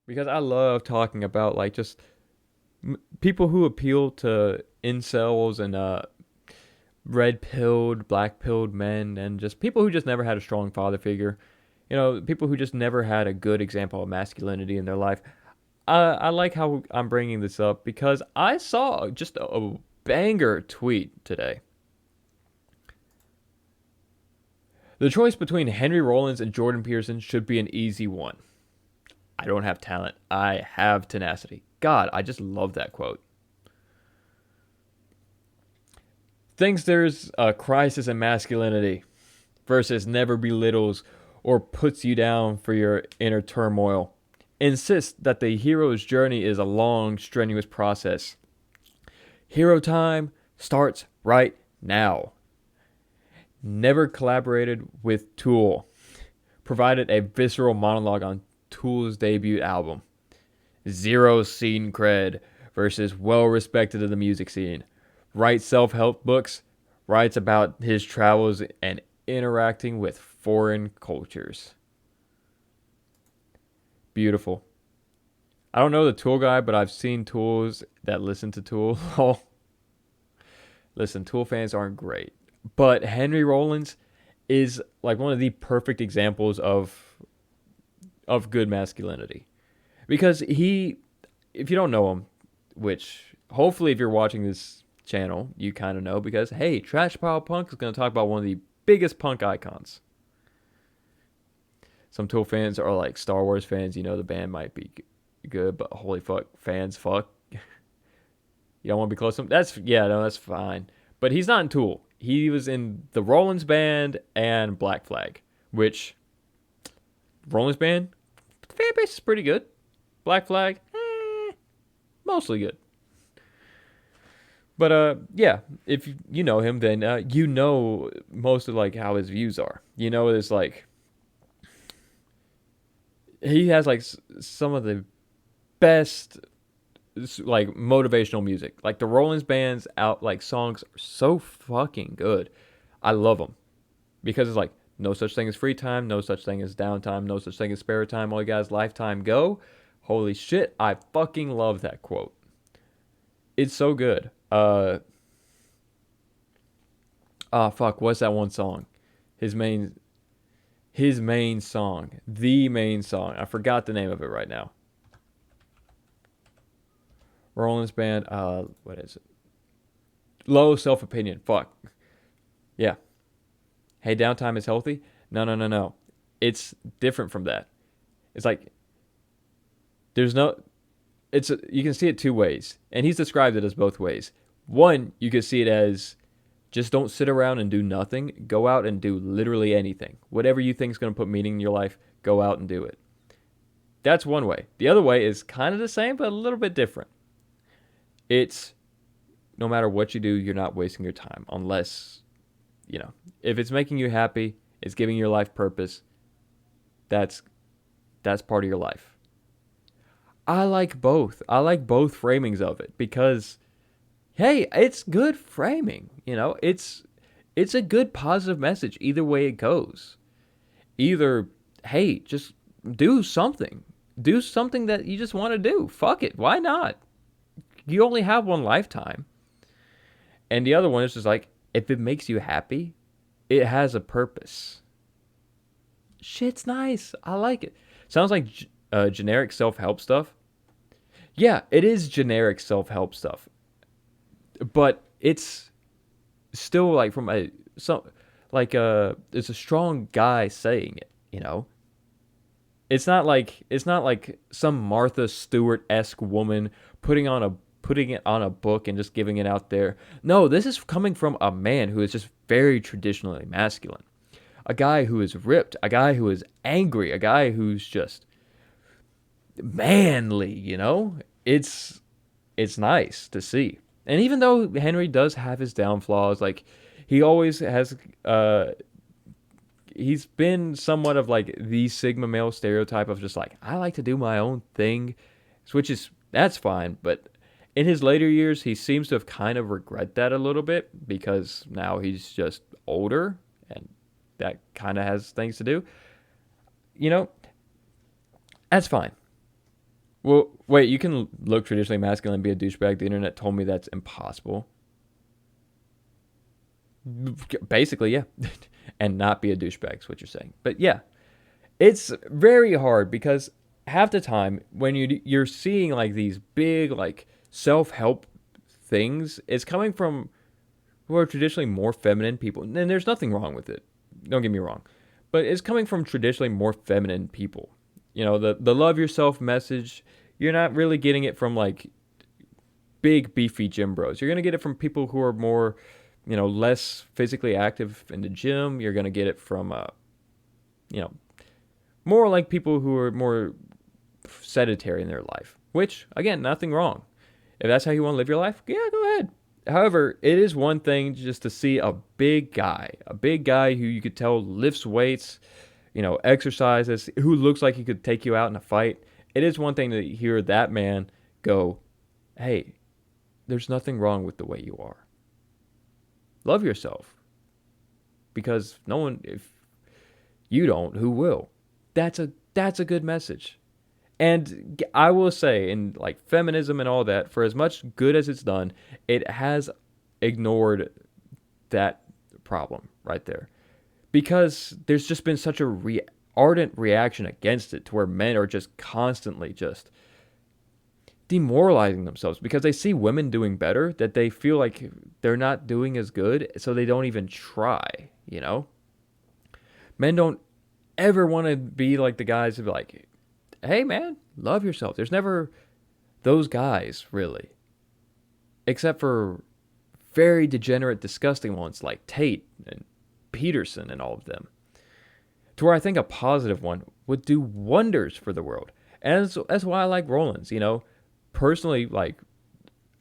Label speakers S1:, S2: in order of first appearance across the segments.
S1: because I love talking about like just people who appeal to incels and red pilled, black pilled men, and just people who just never had a strong father figure. You know, people who just never had a good example of masculinity in their life. I like how I'm bringing this up because I saw just a banger tweet today. The choice between Henry Rollins and Jordan Peterson should be an easy one. I don't have talent. I have tenacity. God, I just love that quote. Thinks there's a crisis in masculinity versus never belittles or puts you down for your inner turmoil. Insists that the hero's journey is a long, strenuous process. Hero time starts right now. Never collaborated with Tool. Provided a visceral monologue on Tool's debut album. Zero scene cred versus well respected in the music scene. Writes self help books, writes about his travels and interacting with foreign cultures. Beautiful. I don't know the Tool guy, but I've seen Tools that listen to Tool. Oh, listen, Tool fans aren't great. But Henry Rollins is like one of the perfect examples of good masculinity. Because he, if you don't know him, which hopefully if you're watching this channel, you kind of know because hey, trashpilepunk is going to talk about one of the biggest punk icons. Some Tool fans are like Star Wars fans. You know the band might be good, but holy fuck, fans, fuck. You don't want to be close to him. That's yeah, no, that's fine. But he's not in Tool. He was in the Rollins Band and Black Flag, which Rollins Band fan base is pretty good. Black Flag, mostly good. But yeah, if you know him, then you know most of like how his views are. You know, it's like he has like some of the best like motivational music. Like the Rollins Band's out like songs are so fucking good. I love them because it's like no such thing as free time, no such thing as downtime, no such thing as spare time. All you guys, lifetime go. Holy shit, I fucking love that quote. It's so good. Oh fuck, what's that one song? His main his main song, the main song. I forgot the name of it right now. Rollins Band. What is it? Low self opinion. Fuck. Yeah. Hey, downtime is healthy. No, no, no, no. It's different from that. It's like there's no. You can see it two ways, and he's described it as both ways. One, you can see it as just don't sit around and do nothing. Go out and do literally anything. Whatever you think is going to put meaning in your life, go out and do it. That's one way. The other way is kind of the same, but a little bit different. It's no matter what you do, you're not wasting your time unless, you know, if it's making you happy, it's giving your life purpose. That's that's part of your life. I like both. I like both framings of it because hey, it's good framing, you know? It's a good positive message either way it goes. Either hey, just do something. Do something that you just want to do. Fuck it. Why not? You only have one lifetime. And the other one is just like, if it makes you happy, it has a purpose. Shit's nice. I like it. Sounds like generic self help stuff. Yeah, it is generic self help stuff, but it's still like from a some like it's a strong guy saying it. You know, it's not like some Martha Stewart esque woman putting it on a book and just giving it out there. No, this is coming from a man who is just very traditionally masculine. A guy who is ripped, a guy who is angry, a guy who's just manly, you know? It's nice to see. And even though Henry does have his downfalls, like he always has he's been somewhat of like the sigma male stereotype of just like I like to do my own thing, which is that's fine, but in his later years he seems to have kind of regret that a little bit because now he's just older and that kind of has things to do. You know, that's fine. Well, wait, you can look traditionally masculine and be a douchebag. The internet told me that's impossible. Basically, yeah. And not be a douchebag is what you're saying. But yeah, it's very hard because half the time when you're seeing like these big like self-help things, it's coming from who are traditionally more feminine people. And there's nothing wrong with it. Don't get me wrong. But it's coming from traditionally more feminine people. You know, the love yourself message, you're not really getting it from like big beefy gym bros. You're going to get it from people who are more, less physically active in the gym. You're going to get it from you know, more like people who are more sedentary in their life, which again, nothing wrong. If that's how you want to live your life, yeah, go ahead. However, it is one thing just to see a big guy who you could tell lifts weights, exercises, who looks like he could take you out in a fight. It is one thing to hear that man go, hey, there's nothing wrong with the way you are. Love yourself. Because no one, if you don't, who will? That's a good message. And I will say, in like feminism and all that, for as much good as it's done, it has ignored that problem right there. Because there's just been such a ardent reaction against it to where men are just constantly just demoralizing themselves because they see women doing better, that they feel like they're not doing as good, so they don't even try. Men don't ever want to be like the guys who be like, hey man, love yourself. There's never those guys really, except for very degenerate, disgusting ones like Tate and Peterson and all of them, to where I think a positive one would do wonders for the world. And that's why I like Rollins. Personally, like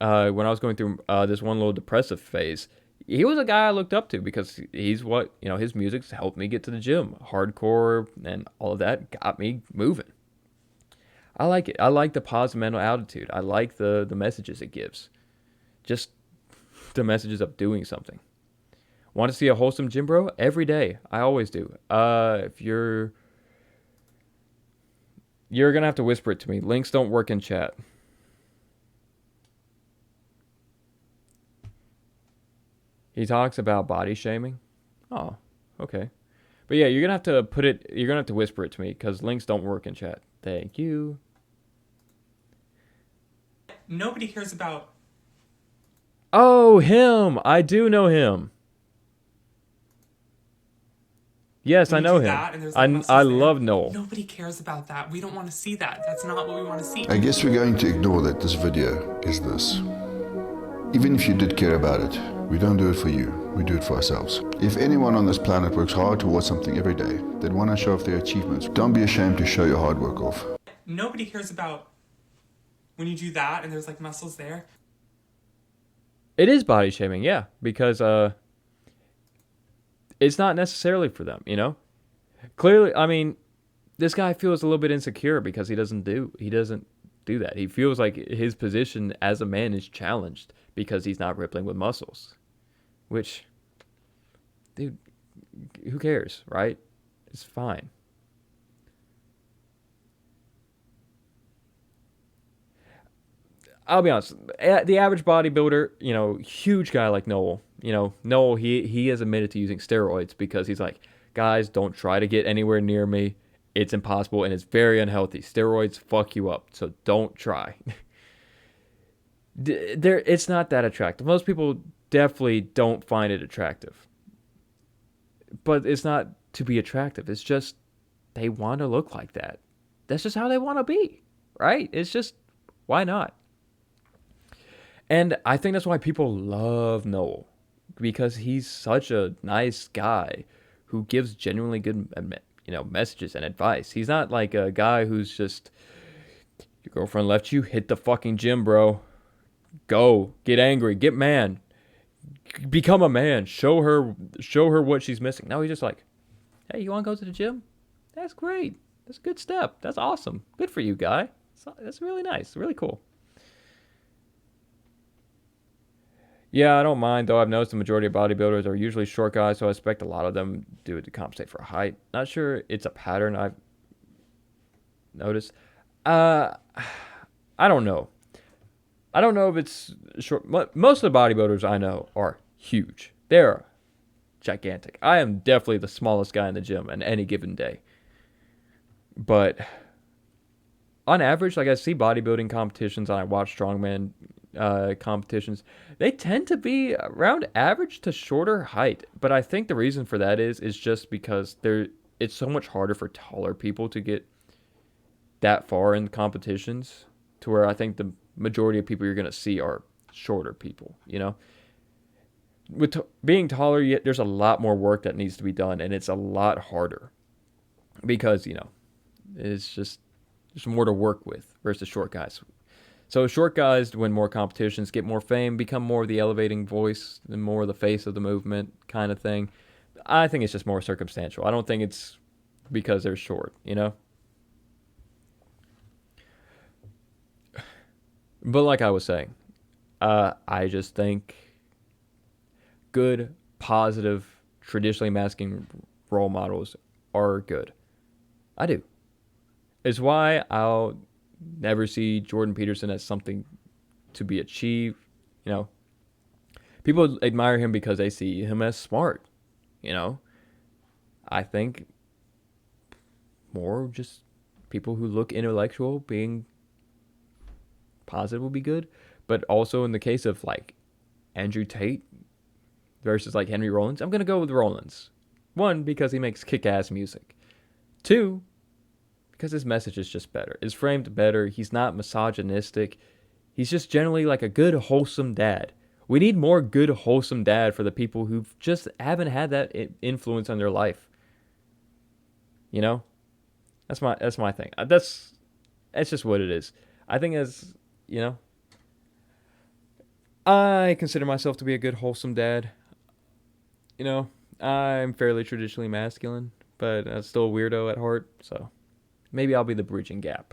S1: when I was going through this one little depressive phase, he was a guy I looked up to because he's what, his music's helped me get to the gym. Hardcore and all of that got me moving. I like it. I like the positive mental attitude. I like the messages it gives. Just the messages of doing something. Want to see a wholesome gym bro? Every day. I always do. If you're going to have to whisper it to me. Links don't work in chat. He talks about body shaming. Oh, okay. But yeah, you're going to have to whisper it to me because links don't work in chat. Thank you.
S2: Nobody cares about.
S1: Oh, him. I do know him. Yes, I know him. I love Noel.
S2: Nobody cares about that. We don't want to see that. That's not what we want to see.
S3: I guess we're going to ignore that this video is this. Even if you did care about it, we don't do it for you. We do it for ourselves. If anyone on this planet works hard towards something every day, they'd want to show off their achievements. Don't be ashamed to show your hard work off.
S2: Nobody cares about when you do that and there's like muscles there.
S1: It is body shaming, yeah, because it's not necessarily for them, Clearly, I mean, this guy feels a little bit insecure because he doesn't do that. He feels like his position as a man is challenged because he's not rippling with muscles. Which, dude, who cares, right? It's fine. I'll be honest. The average bodybuilder, huge guy like Noel, Noel, he has admitted to using steroids because he's like, guys, don't try to get anywhere near me. It's impossible and it's very unhealthy. Steroids fuck you up, so don't try. It's not that attractive. Most people definitely don't find it attractive. But it's not to be attractive. It's just they want to look like that. That's just how they want to be, right? It's just, why not? And I think that's why people love Noel, because he's such a nice guy who gives genuinely good, messages and advice. He's not like a guy who's just, your girlfriend left you, hit the fucking gym, bro. Go, get angry, get man, become a man. Show her what she's missing. No, he's just like, hey, you want to go to the gym? That's great. That's a good step. That's awesome. Good for you, guy. That's really nice. Really cool. Yeah, I don't mind, though. I've noticed the majority of bodybuilders are usually short guys, so I expect a lot of them do it to compensate for height. Not sure it's a pattern I've noticed. I don't know. I don't know if it's short. Most of the bodybuilders I know are huge. They're gigantic. I am definitely the smallest guy in the gym on any given day. But on average, like I see bodybuilding competitions and I watch strongman competitions, they tend to be around average to shorter height. But I think the reason for that is just because it's so much harder for taller people to get that far in competitions, to where I think the majority of people you're going to see are shorter people, you know? With being taller, yet there's a lot more work that needs to be done, and it's a lot harder because, it's just there's more to work with versus short guys. So short guys win more competitions, get more fame, become more of the elevating voice and more of the face of the movement kind of thing. I think it's just more circumstantial. I don't think it's because they're short, you know? But like I was saying, I just think good, positive, traditionally masculine role models are good. I do. It's why I'll never see Jordan Peterson as something to be achieved. You know, people admire him because they see him as smart. You know, I think more just people who look intellectual being positive will be good. But also in the case of like Andrew Tate versus like Henry Rollins, I'm going to go with Rollins. One, because he makes kick-ass music. Two, because his message is just better. It's framed better. He's not misogynistic. He's just generally like a good, wholesome dad. We need more good, wholesome dad for the people who just haven't had that influence on their life. You know, that's my thing. That's just what it is. I think as you know, I consider myself to be a good, wholesome dad. You know, I'm fairly traditionally masculine, but I'm still a weirdo at heart. So maybe I'll be the bridging gap.